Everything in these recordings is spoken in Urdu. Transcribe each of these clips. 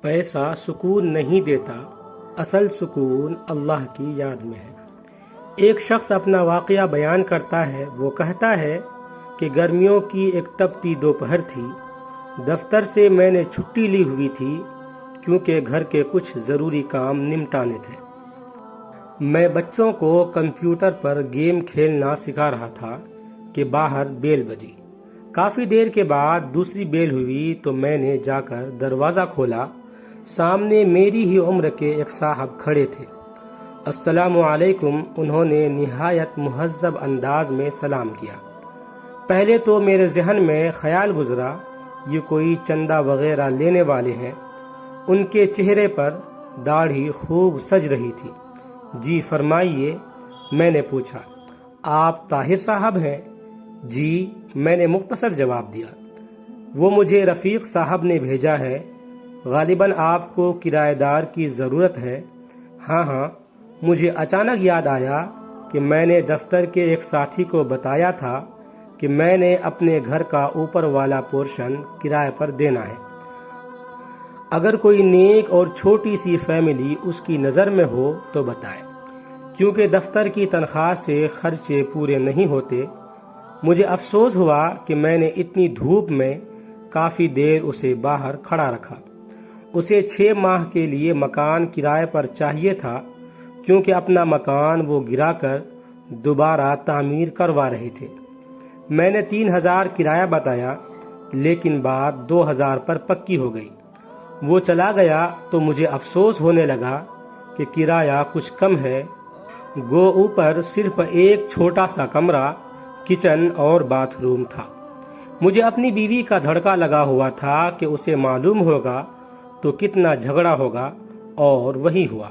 پیسہ سکون نہیں دیتا، اصل سکون اللہ کی یاد میں ہے۔ ایک شخص اپنا واقعہ بیان کرتا ہے۔ وہ کہتا ہے کہ گرمیوں کی ایک تپتی دوپہر تھی۔ دفتر سے میں نے چھٹی لی ہوئی تھی کیونکہ گھر کے کچھ ضروری کام نمٹانے تھے۔ میں بچوں کو کمپیوٹر پر گیم کھیلنا سکھا رہا تھا کہ باہر بیل بجی۔ کافی دیر کے بعد دوسری بیل ہوئی تو میں نے جا کر دروازہ کھولا۔ سامنے میری ہی عمر کے ایک صاحب کھڑے تھے۔ السلام علیکم، انہوں نے نہایت مہذب انداز میں سلام کیا۔ پہلے تو میرے ذہن میں خیال گزرا یہ کوئی چندہ وغیرہ لینے والے ہیں۔ ان کے چہرے پر داڑھی خوب سج رہی تھی۔ جی فرمائیے، میں نے پوچھا۔ آپ طاہر صاحب ہیں؟ جی، میں نے مختصر جواب دیا۔ وہ مجھے رفیق صاحب نے بھیجا ہے۔ غالباً آپ کو کرایہ دار کی ضرورت ہے۔ ہاں، مجھے اچانک یاد آیا کہ میں نے دفتر کے ایک ساتھی کو بتایا تھا کہ میں نے اپنے گھر کا اوپر والا پورشن کرائے پر دینا ہے۔ اگر کوئی نیک اور چھوٹی سی فیملی اس کی نظر میں ہو تو بتائے، کیونکہ دفتر کی تنخواہ سے خرچے پورے نہیں ہوتے۔ مجھے افسوس ہوا کہ میں نے اتنی دھوپ میں کافی دیر اسے باہر کھڑا رکھا۔ اسے 6 ماہ کے لیے مکان کرائے پر چاہیے تھا، کیونکہ اپنا مکان وہ گرا کر دوبارہ تعمیر کروا رہے تھے۔ میں نے 3000 کرایہ بتایا، لیکن بات 2000 پر پکی ہو گئی۔ وہ چلا گیا تو مجھے افسوس ہونے لگا کہ کرایہ کچھ کم ہے، گو اوپر صرف ایک چھوٹا سا کمرہ، کچن اور باتھ روم تھا۔ مجھے اپنی بیوی کا دھڑکا لگا ہوا تھا کہ اسے معلوم ہوگا تو کتنا جھگڑا ہوگا، اور وہی ہوا۔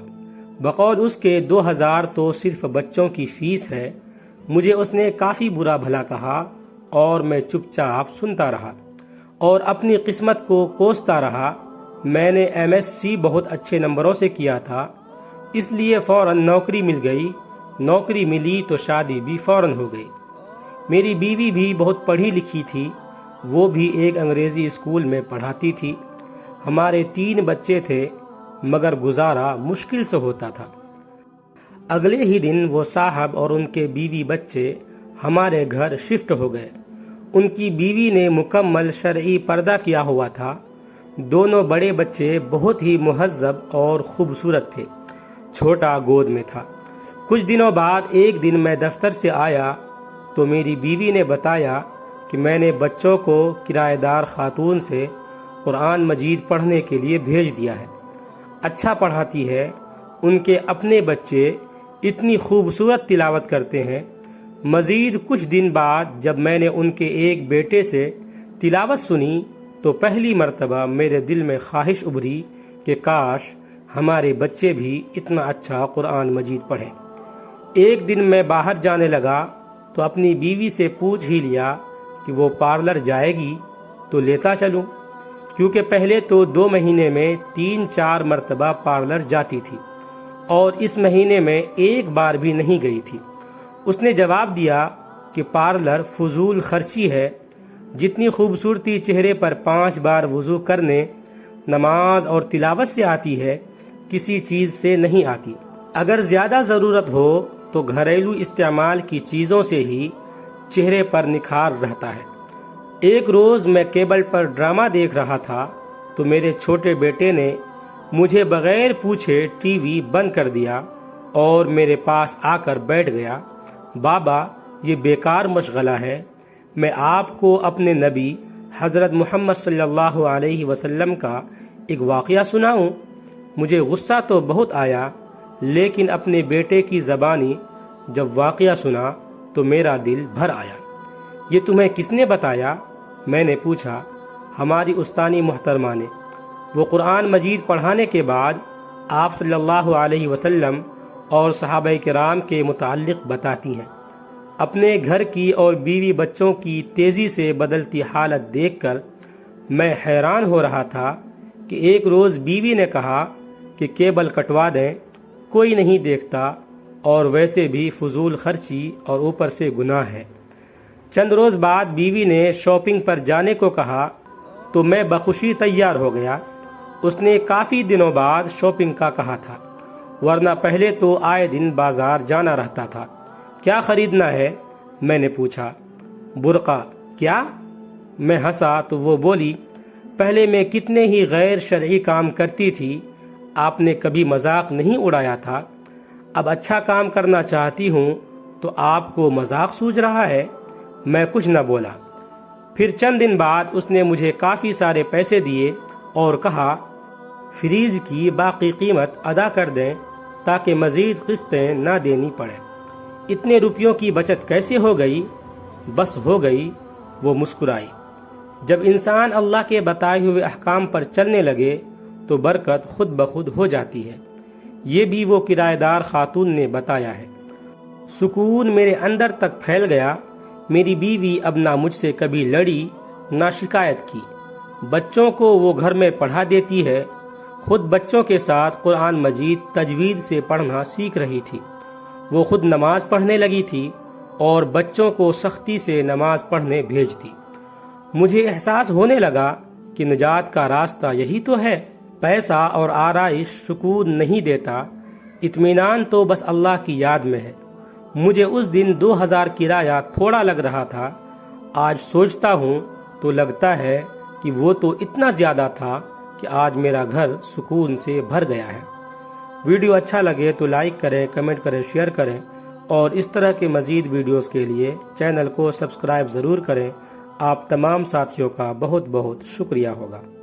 بقول اس کے 2000 تو صرف بچوں کی فیس ہے۔ مجھے اس نے کافی برا بھلا کہا اور میں چپ چاپ سنتا رہا اور اپنی قسمت کو کوستا رہا۔ میں نے MSc بہت اچھے نمبروں سے کیا تھا، اس لیے فوراً نوکری مل گئی۔ نوکری ملی تو شادی بھی فوراً ہو گئی۔ میری بیوی بھی بہت پڑھی لکھی تھی، وہ بھی ایک انگریزی اسکول میں پڑھاتی تھی۔ ہمارے 3 بچے تھے، مگر گزارا مشکل سے ہوتا تھا۔ اگلے ہی دن وہ صاحب اور ان کے بیوی بچے ہمارے گھر شفٹ ہو گئے۔ ان کی بیوی نے مکمل شرعی پردہ کیا ہوا تھا۔ دونوں بڑے بچے بہت ہی مہذب اور خوبصورت تھے، چھوٹا گود میں تھا۔ کچھ دنوں بعد ایک دن میں دفتر سے آیا تو میری بیوی نے بتایا کہ میں نے بچوں کو کرایہ دار خاتون سے قرآن مجید پڑھنے کے لیے بھیج دیا ہے۔ اچھا پڑھاتی ہے، ان کے اپنے بچے اتنی خوبصورت تلاوت کرتے ہیں۔ مزید کچھ دن بعد جب میں نے ان کے ایک بیٹے سے تلاوت سنی تو پہلی مرتبہ میرے دل میں خواہش ابھری کہ کاش ہمارے بچے بھی اتنا اچھا قرآن مجید پڑھیں۔ ایک دن میں باہر جانے لگا تو اپنی بیوی سے پوچھ ہی لیا کہ وہ پارلر جائے گی تو لیتا چلوں، کیونکہ پہلے تو 2 مہینے میں 3-4 مرتبہ پارلر جاتی تھی اور اس مہینے میں ایک بار بھی نہیں گئی تھی۔ اس نے جواب دیا کہ پارلر فضول خرچی ہے، جتنی خوبصورتی چہرے پر 5 بار وضو کرنے، نماز اور تلاوت سے آتی ہے، کسی چیز سے نہیں آتی۔ اگر زیادہ ضرورت ہو تو گھریلو استعمال کی چیزوں سے ہی چہرے پر نکھار رہتا ہے۔ ایک روز میں کیبل پر ڈرامہ دیکھ رہا تھا تو میرے چھوٹے بیٹے نے مجھے بغیر پوچھے ٹی وی بند کر دیا اور میرے پاس آ کر بیٹھ گیا۔ بابا، یہ بیکار مشغلہ ہے، میں آپ کو اپنے نبی حضرت محمد صلی اللہ علیہ وسلم کا ایک واقعہ سناؤں؟ مجھے غصہ تو بہت آیا، لیکن اپنے بیٹے کی زبانی جب واقعہ سنا تو میرا دل بھر آیا۔ یہ تمہیں کس نے بتایا؟ میں نے پوچھا۔ ہماری استانی محترمہ نے۔ وہ قرآن مجید پڑھانے کے بعد آپ صلی اللہ علیہ وسلم اور صحابہ کرام کے متعلق بتاتی ہیں۔ اپنے گھر کی اور بیوی بچوں کی تیزی سے بدلتی حالت دیکھ کر میں حیران ہو رہا تھا کہ ایک روز بیوی نے کہا کہ کیبل کٹوا دیں، کوئی نہیں دیکھتا، اور ویسے بھی فضول خرچی اور اوپر سے گناہ ہے۔ چند روز بعد بیوی نے شاپنگ پر جانے کو کہا تو میں بخوشی تیار ہو گیا۔ اس نے کافی دنوں بعد شاپنگ کا کہا تھا، ورنہ پہلے تو آئے دن بازار جانا رہتا تھا۔ کیا خریدنا ہے؟ میں نے پوچھا۔ برقع۔ کیا؟ میں ہنسا تو وہ بولی، پہلے میں کتنے ہی غیر شرعی کام کرتی تھی، آپ نے کبھی مذاق نہیں اڑایا تھا، اب اچھا کام کرنا چاہتی ہوں تو آپ کو مذاق سوچ رہا ہے؟ میں کچھ نہ بولا۔ پھر چند دن بعد اس نے مجھے کافی سارے پیسے دیے اور کہا فریج کی باقی قیمت ادا کر دیں تاکہ مزید قسطیں نہ دینی پڑیں۔ اتنے روپیوں کی بچت کیسے ہو گئی؟ بس ہو گئی، وہ مسکرائی۔ جب انسان اللہ کے بتائے ہوئے احکام پر چلنے لگے تو برکت خود بخود ہو جاتی ہے۔ یہ بھی وہ کرایہ دار خاتون نے بتایا ہے۔ سکون میرے اندر تک پھیل گیا۔ میری بیوی اب نہ مجھ سے کبھی لڑی نہ شکایت کی۔ بچوں کو وہ گھر میں پڑھا دیتی ہے، خود بچوں کے ساتھ قرآن مجید تجوید سے پڑھنا سیکھ رہی تھی۔ وہ خود نماز پڑھنے لگی تھی اور بچوں کو سختی سے نماز پڑھنے بھیجتی۔ مجھے احساس ہونے لگا کہ نجات کا راستہ یہی تو ہے۔ پیسہ اور آرائش سکون نہیں دیتا، اطمینان تو بس اللہ کی یاد میں ہے۔ مجھے اس دن 2000 کرایہ تھوڑا لگ رہا تھا، آج سوچتا ہوں تو لگتا ہے کہ وہ تو اتنا زیادہ تھا کہ آج میرا گھر سکون سے بھر گیا ہے۔ ویڈیو اچھا لگے تو لائک کریں، کمنٹ کریں، شیئر کریں اور اس طرح کے مزید ویڈیوز کے لیے چینل کو سبسکرائب ضرور کریں۔ آپ تمام ساتھیوں کا بہت بہت شکریہ ہوگا۔